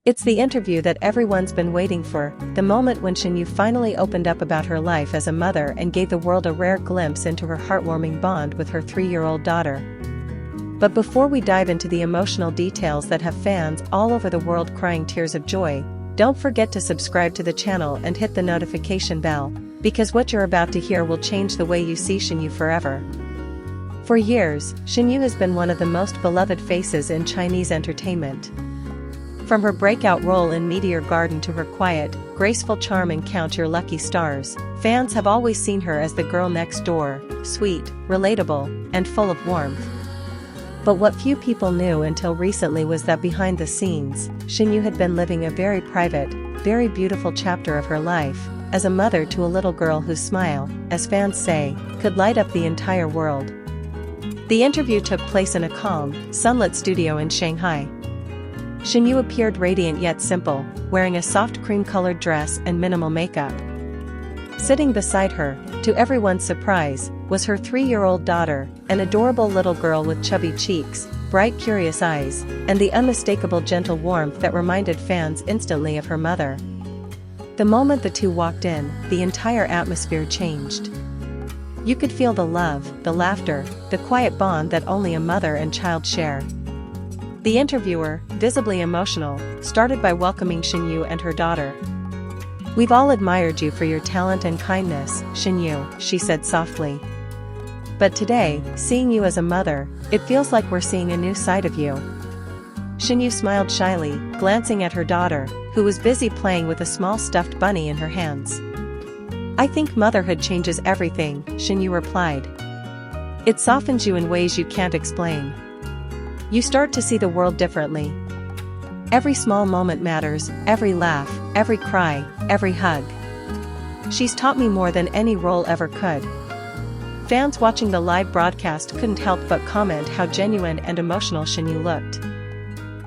It's the interview that everyone's been waiting for, the moment when Shinyu finally opened up about her life as a mother and gave the world a rare glimpse into her heartwarming bond with her 3-year-old daughter. But before we dive into the emotional details that have fans all over the world crying tears of joy, don't forget to subscribe to the channel and hit the notification bell, because what you're about to hear will change the way you see Shinyu forever. For years, Shinyu has been one of the most beloved faces in Chinese entertainment. From her breakout role in Meteor Garden to her quiet, graceful charm in Count Your Lucky Stars, fans have always seen her as the girl next door, sweet, relatable, and full of warmth. But what few people knew until recently was that behind the scenes, Shinyu had been living a very private, very beautiful chapter of her life, as a mother to a little girl whose smile, as fans say, could light up the entire world. The interview took place in a calm, sunlit studio in Shanghai. Shinyu appeared radiant yet simple, wearing a soft cream-colored dress and minimal makeup. Sitting beside her, to everyone's surprise, was her 3-year-old daughter, an adorable little girl with chubby cheeks, bright curious eyes, and the unmistakable gentle warmth that reminded fans instantly of her mother. The moment the two walked in, the entire atmosphere changed. You could feel the love, the laughter, the quiet bond that only a mother and child share. The interviewer, visibly emotional, started by welcoming Shinyu and her daughter. "We've all admired you for your talent and kindness, Shinyu," she said softly. "But today, seeing you as a mother, it feels like we're seeing a new side of you." Shinyu smiled shyly, glancing at her daughter, who was busy playing with a small stuffed bunny in her hands. "I think motherhood changes everything," Shinyu replied. "It softens you in ways you can't explain. You start to see the world differently. Every small moment matters, every laugh, every cry, every hug. She's taught me more than any role ever could." Fans watching the live broadcast couldn't help but comment how genuine and emotional Shinyu looked.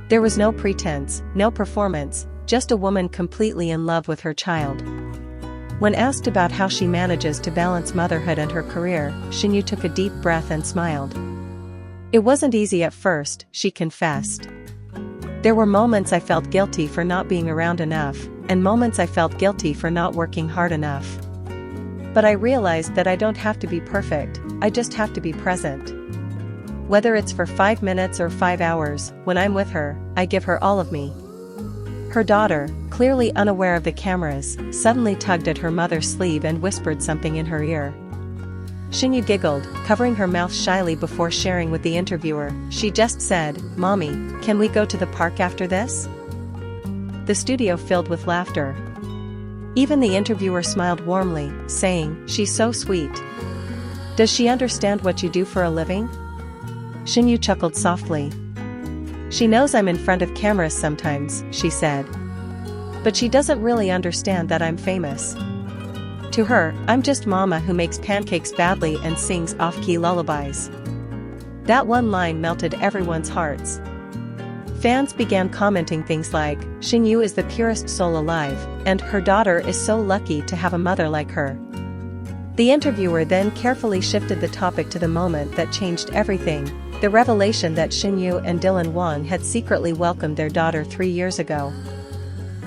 There was no pretense, no performance, just a woman completely in love with her child. When asked about how she manages to balance motherhood and her career, Shinyu took a deep breath and smiled. "It wasn't easy at first," she confessed. "There were moments I felt guilty for not being around enough, and moments I felt guilty for not working hard enough. But I realized that I don't have to be perfect, I just have to be present. Whether it's for 5 minutes or 5 hours, when I'm with her, I give her all of me." Her daughter, clearly unaware of the cameras, suddenly tugged at her mother's sleeve and whispered something in her ear. Shinyu giggled, covering her mouth shyly before sharing with the interviewer. She just said, "Mommy, can we go to the park after this?" The studio filled with laughter. Even the interviewer smiled warmly, saying, "She's so sweet. Does she understand what you do for a living?" Shinyu chuckled softly. "She knows I'm in front of cameras sometimes," she said. "But she doesn't really understand that I'm famous. To her, I'm just mama who makes pancakes badly and sings off-key lullabies." That one line melted everyone's hearts. Fans began commenting things like, "Shinyu is the purest soul alive," and "Her daughter is so lucky to have a mother like her." The interviewer then carefully shifted the topic to the moment that changed everything, the revelation that Shinyu and Dylan Wang had secretly welcomed their daughter 3 years ago.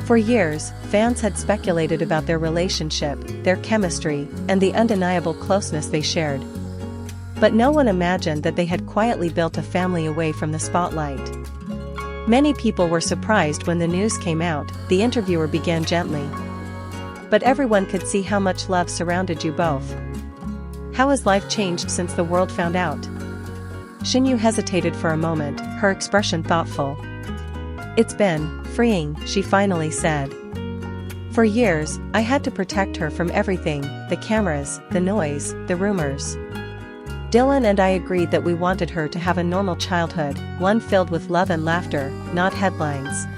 For years, fans had speculated about their relationship, their chemistry, and the undeniable closeness they shared. But no one imagined that they had quietly built a family away from the spotlight. Many people were surprised when the news came out, the interviewer began gently. "But everyone could see how much love surrounded you both. How has life changed since the world found out?" Shinyu hesitated for a moment, her expression thoughtful. "It's been freeing," she finally said. "For years, I had to protect her from everything, the cameras, the noise, the rumors. Dylan and I agreed that we wanted her to have a normal childhood, one filled with love and laughter, not headlines.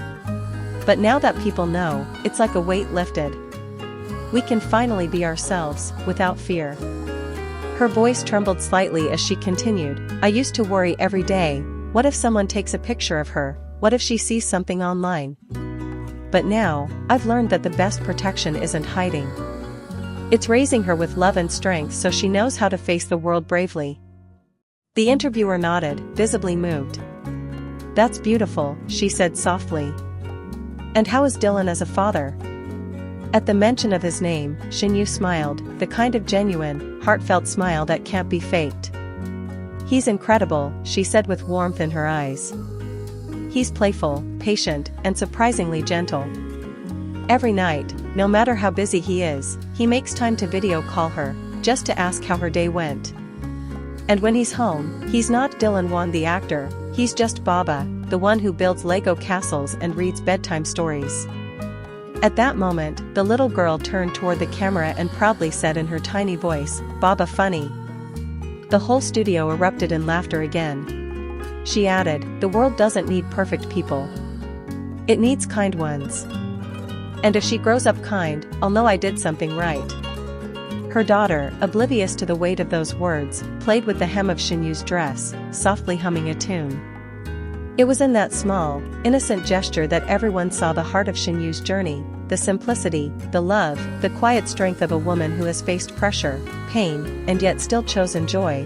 But now that people know, it's like a weight lifted. We can finally be ourselves, without fear." Her voice trembled slightly as she continued, "I used to worry every day, what if someone takes a picture of her? What if she sees something online? But now, I've learned that the best protection isn't hiding. It's raising her with love and strength so she knows how to face the world bravely." The interviewer nodded, visibly moved. "That's beautiful," she said softly. And how is Dylan as a father? At the mention of his name, Shinyu smiled, the kind of genuine, heartfelt smile that can't be faked. He's incredible, she said with warmth in her eyes. He's playful, patient, and surprisingly gentle. Every night, no matter how busy he is, he makes time to video call her, just to ask how her day went. And when he's home, he's not Dylanwang the actor, he's just Baba, the one who builds Lego castles and reads bedtime stories. At that moment, the little girl turned toward the camera and proudly said in her tiny voice, "Baba funny." The whole studio erupted in laughter again. She added, "The world doesn't need perfect people. It needs kind ones. And if she grows up kind, I'll know I did something right." Her daughter, oblivious to the weight of those words, played with the hem of Shinyu's dress, softly humming a tune. It was in that small, innocent gesture that everyone saw the heart of Shinyu's journey, the simplicity, the love, the quiet strength of a woman who has faced pressure, pain, and yet still chosen joy.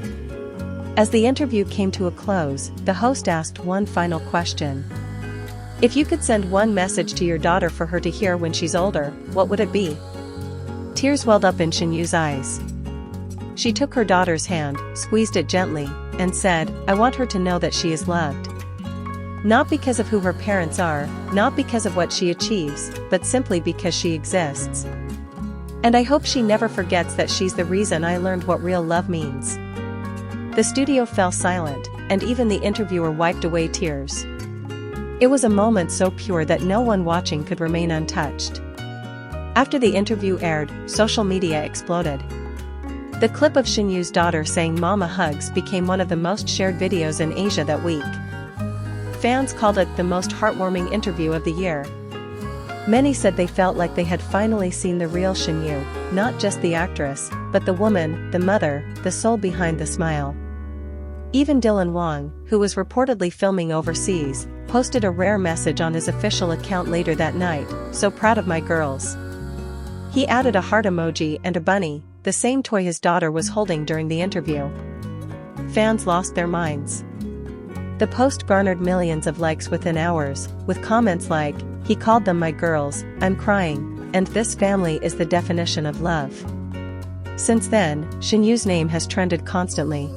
As the interview came to a close, the host asked one final question. If you could send one message to your daughter for her to hear when she's older, what would it be? Tears welled up in Shinyu's eyes. She took her daughter's hand, squeezed it gently, and said, "I want her to know that she is loved. Not because of who her parents are, not because of what she achieves, but simply because she exists. And I hope she never forgets that she's the reason I learned what real love means." The studio fell silent, and even the interviewer wiped away tears. It was a moment so pure that no one watching could remain untouched. After the interview aired, social media exploded. The clip of Shinyu's daughter saying "Mama hugs" became one of the most shared videos in Asia that week. Fans called it the most heartwarming interview of the year. Many said they felt like they had finally seen the real Shinyu, not just the actress, but the woman, the mother, the soul behind the smile. Even Dylan Wong, who was reportedly filming overseas, posted a rare message on his official account later that night, "So proud of my girls." He added a heart emoji and a bunny, the same toy his daughter was holding during the interview. Fans lost their minds. The post garnered millions of likes within hours, with comments like, "He called them my girls, I'm crying," and "This family is the definition of love." Since then, Shinyu's name has trended constantly.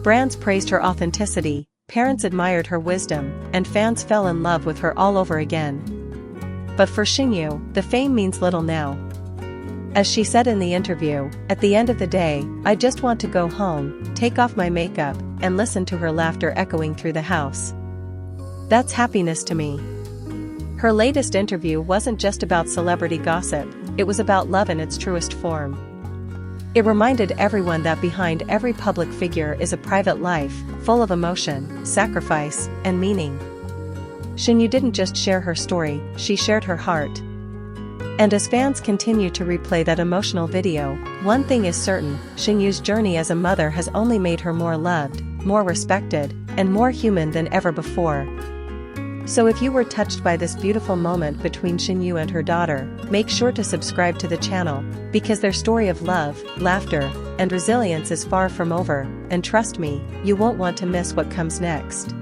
Brands praised her authenticity, parents admired her wisdom, and fans fell in love with her all over again. But for Shinyu, the fame means little now. As she said in the interview, "At the end of the day, I just want to go home, take off my makeup, and listen to her laughter echoing through the house. That's happiness to me." Her latest interview wasn't just about celebrity gossip, it was about love in its truest form. It reminded everyone that behind every public figure is a private life, full of emotion, sacrifice, and meaning. Shinyu didn't just share her story, she shared her heart. And as fans continue to replay that emotional video, one thing is certain, Shinyu's journey as a mother has only made her more loved, more respected, and more human than ever before. So if you were touched by this beautiful moment between Shinyu and her daughter, make sure to subscribe to the channel, because their story of love, laughter, and resilience is far from over, and trust me, you won't want to miss what comes next.